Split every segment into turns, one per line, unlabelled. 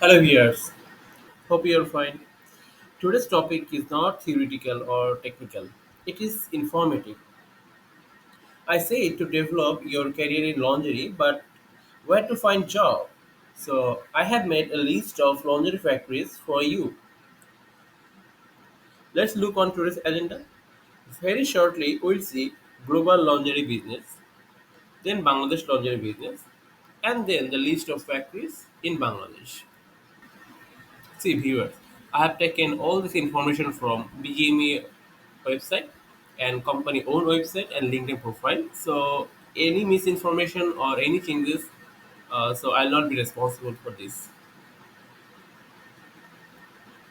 Hello viewers, hope you are fine. Today's topic is not theoretical or technical. It is informative. I say it to develop your career in lingerie, but where to find job? So I have made a list of lingerie factories for you. Let's look on today's agenda. Very shortly, we'll see global lingerie business, then Bangladesh lingerie business, and then the list of factories in Bangladesh. See, viewers, I have taken all this information from BGME website and company own website and LinkedIn profile. So any misinformation or any changes, so I'll not be responsible for this.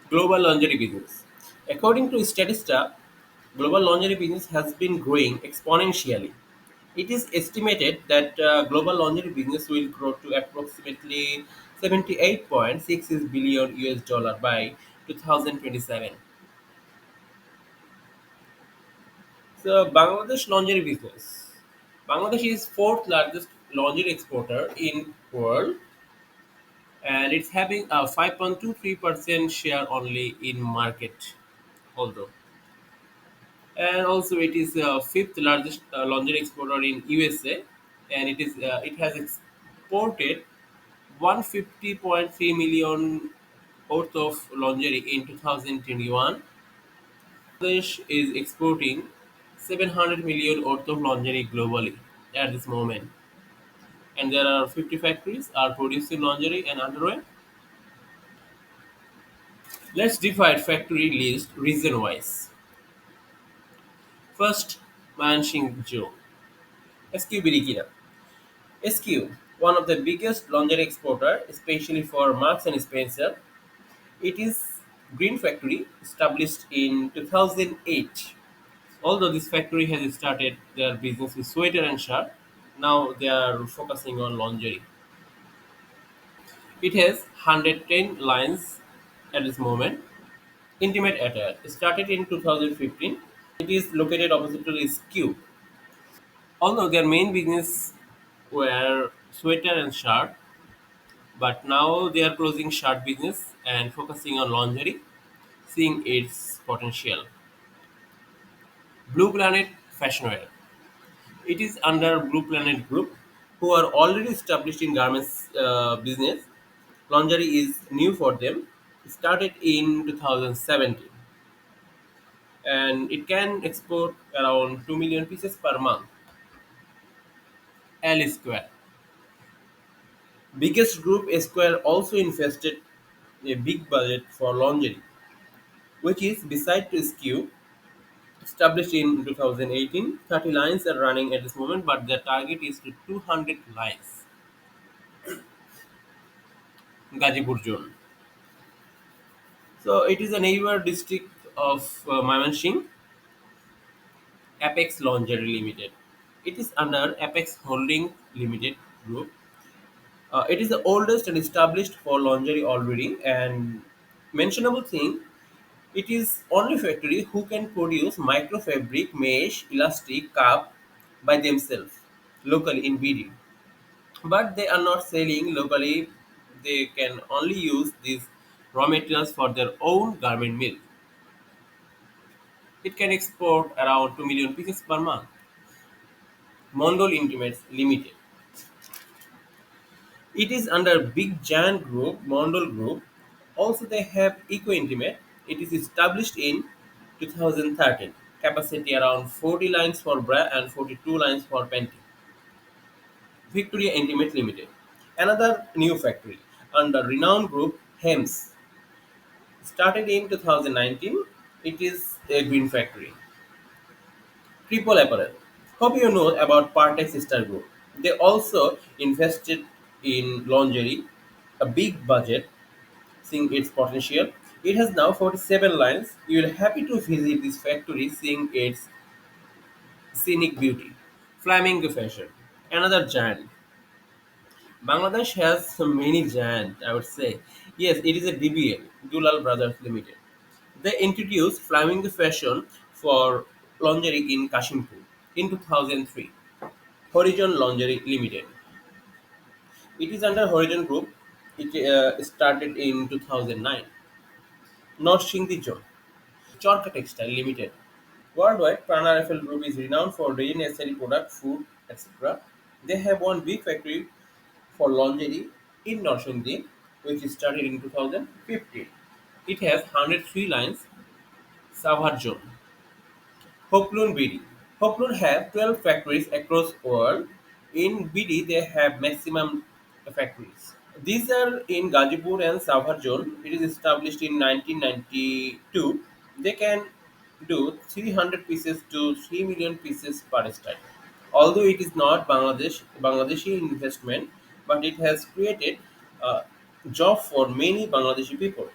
Global lingerie business. According to Statista, global lingerie business has been growing exponentially. It is estimated that global lingerie business will grow to approximately 78.66 billion US dollar by 2027. So Bangladesh lingerie business. Bangladesh is fourth largest lingerie exporter in world and it's having a 5.23% share only in market although. And also it is fifth largest lingerie exporter in USA and it has exported 150.3 million worth of lingerie in 2021. Bangladesh is exporting 700 million worth of lingerie globally at this moment, and there are 50 factories are producing lingerie and underwear. Let's divide factory list region-wise. First, Manchingzhou, SQ Birikina. SQ, one of the biggest lingerie exporter, especially for Marks and Spencer. It is Green Factory, established in 2008. Although this factory has started their business with sweater and shirt, now they are focusing on lingerie. It has 110 lines at this moment. Intimate attire started in 2015. It is located opposite to the SKU. Although their main business were sweater and shirt, but now they are closing shirt business and focusing on lingerie, seeing its potential. Blue Planet Fashionwear. It is under Blue Planet Group, who are already established in garments business. Lingerie is new for them. Started in 2017, and it can export around 2 million pieces per month. L Square, biggest group. Square also invested a big budget for lingerie, which is beside to SKU. Established in 2018, 30 lines are running at this moment, but the target is to 200 lines. Gazipur zone. So it is a neighbor district of Mymensingh, Apex Lingerie Limited. It is under Apex Holding Limited Group. It is the oldest and established for lingerie already. And mentionable thing, it is only factory who can produce microfabric, mesh, elastic, cup by themselves locally in BD. But they are not selling locally. They can only use these raw materials for their own garment mill. It can export around 2 million pieces per month. Mondol Intimates Limited. It is under Big Giant Group, Mondol Group. Also, they have Eco Intimate. It is established in 2013. Capacity around 40 lines for bra and 42 lines for panty. Victoria Intimate Limited. Another new factory under renowned group Hems. Started in 2019. It is a green factory. Triple Apparel. Hope you know about Partex Sister Group. They also invested in lingerie, a big budget, seeing its potential. It has now 47 lines. You will happy to visit this factory, seeing its scenic beauty. Flamingo Fashion, another giant. Bangladesh has so many giants, I would say. Yes, it is a DBL, Dulal Brothers Limited. They introduced Flamingo Fashion for lingerie in Kashimpur in 2003. Horizon Lingerie Limited. It is under Horizon Group. It started in 2009. Notching the Zone. Chorka Textile Limited. Worldwide, Prana Rifle Group is renowned for daily necessary products, food, etc. They have one big factory for lingerie in Norshindi, which started in 2015. It has 103 lines, Savharjon. Hoplun BD. Hoplun have 12 factories across world. In BD, they have maximum factories. These are in Gazipur and Savharjon. It is established in 1992. They can do 300 pieces to 3 million pieces per style. Although it is not Bangladeshi investment, but it has created a job for many Bangladeshi people.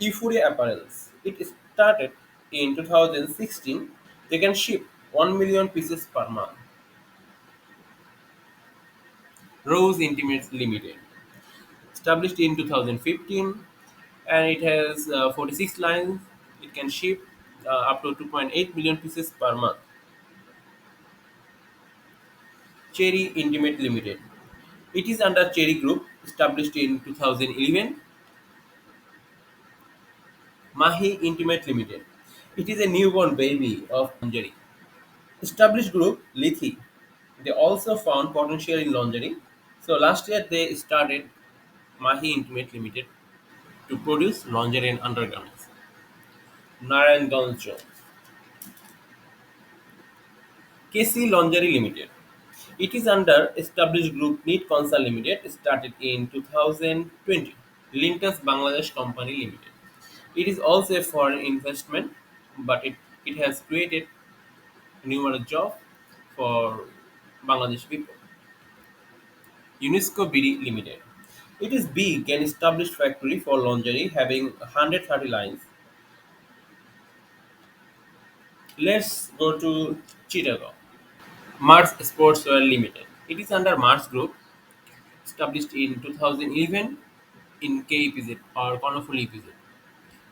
Ifuri Apparels. It started in 2016. They can ship 1 million pieces per month. Rose Intimates Limited. Established in 2015 and it has 46 lines. It can ship up to 2.8 million pieces per month. Cherry Intimate Limited. It is under Cherry Group, established in 2011. Mahi Intimate Limited. It is a newborn baby of lingerie. Established group Lithi. They also found potential in lingerie. So last year they started Mahi Intimate Limited to produce lingerie and undergarments. Narayanganj KC Lingerie Limited. It is under established group Neat Consult Limited, started in 2020. Lintas Bangladesh Company Limited. It is also a foreign investment, but it has created numerous jobs for Bangladeshi people. UNESCO BD Limited. It is big and established factory for lingerie having 130 lines. Let's go to Chittagong. Mars Sportswear Limited. It is under Mars Group, established in 2011 in KEPZ or Konoful EPZ.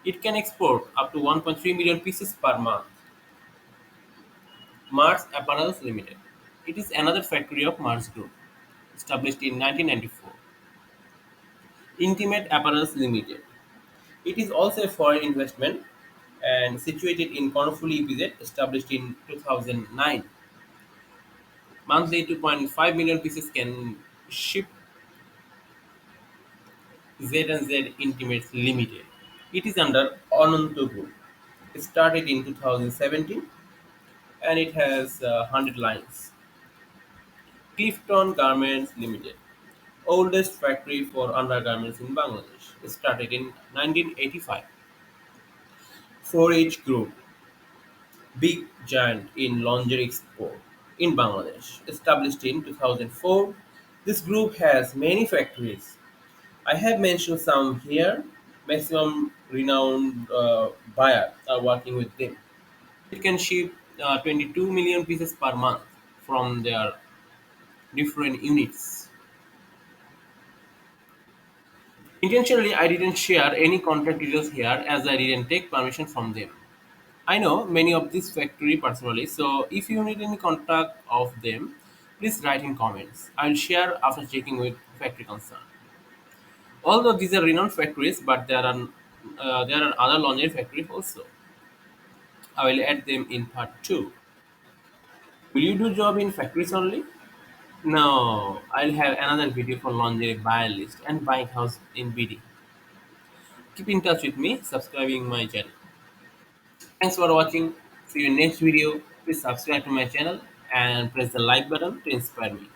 It can export up to 1.3 million pieces per month. Mars Apparels Limited. It is another factory of Mars Group, established in 1994. Intimate Apparels Limited. It is also a foreign investment and situated in Konofuli EPZ, established in 2009. Monthly 2.5 million pieces can ship. Z&Z Intimates Limited. It is under Ananto Group. It started in 2017 and it has 100 lines. Clifton Garments Limited. Oldest factory for undergarments in Bangladesh. It started in 1985. 4H Group. Big giant in lingerie export in Bangladesh. Established in 2004. This group has many factories. I have mentioned some here. Maximum renowned buyers are working with them. It can ship 22 million pieces per month from their different units. Intentionally, I didn't share any contact details here as I didn't take permission from them. I know many of this factory personally, so if you need any contact of them, please write in comments. I will share after checking with factory concern. Although these are renowned factories, but there are other lingerie factories also. I will add them in part 2. Will you do job in factories only? No, I'll have another video for lingerie buyer list and buying house in BD. Keep in touch with me, subscribing my channel. Thanks for watching. See you in next video. Please subscribe to my channel and press the like button to inspire me.